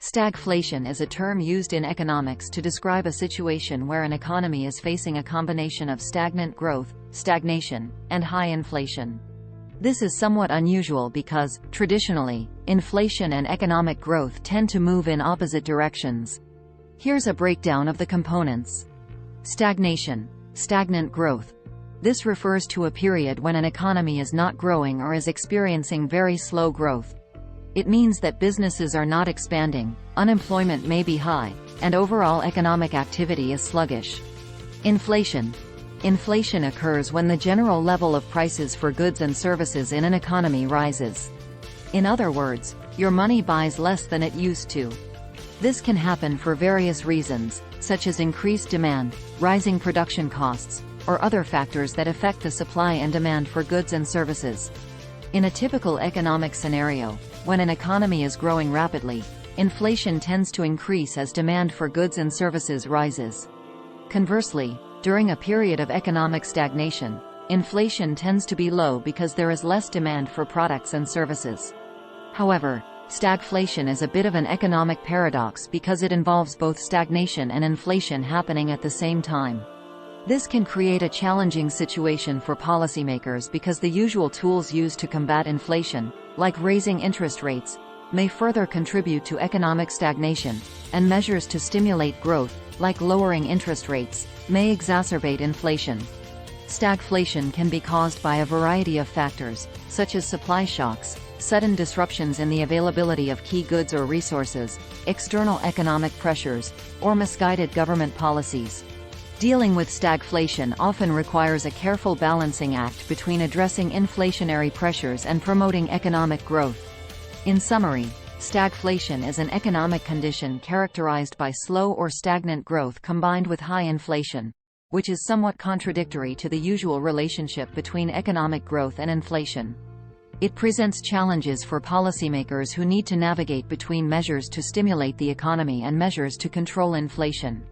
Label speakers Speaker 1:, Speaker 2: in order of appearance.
Speaker 1: Stagflation is a term used in economics to describe a situation where an economy is facing a combination of stagnant growth, stagnation, and high inflation. This is somewhat unusual because, traditionally, inflation and economic growth tend to move in opposite directions. Here's a breakdown of the components. Stagnation, stagnant growth. This refers to a period when an economy is not growing or is experiencing very slow growth. It means that businesses are not expanding, unemployment may be high, and overall economic activity is sluggish. Inflation. Inflation occurs when the general level of prices for goods and services in an economy rises. In other words, your money buys less than it used to. This can happen for various reasons, such as increased demand, rising production costs, or other factors that affect the supply and demand for goods and services. In a typical economic scenario, when an economy is growing rapidly, inflation tends to increase as demand for goods and services rises. Conversely, during a period of economic stagnation, inflation tends to be low because there is less demand for products and services. However, stagflation is a bit of an economic paradox because it involves both stagnation and inflation happening at the same time. This can create a challenging situation for policymakers because the usual tools used to combat inflation, like raising interest rates, may further contribute to economic stagnation, and measures to stimulate growth, like lowering interest rates, may exacerbate inflation. Stagflation can be caused by a variety of factors, such as supply shocks, sudden disruptions in the availability of key goods or resources, external economic pressures, or misguided government policies. Dealing with stagflation often requires a careful balancing act between addressing inflationary pressures and promoting economic growth. In summary, stagflation is an economic condition characterized by slow or stagnant growth combined with high inflation, which is somewhat contradictory to the usual relationship between economic growth and inflation. It presents challenges for policymakers who need to navigate between measures to stimulate the economy and measures to control inflation.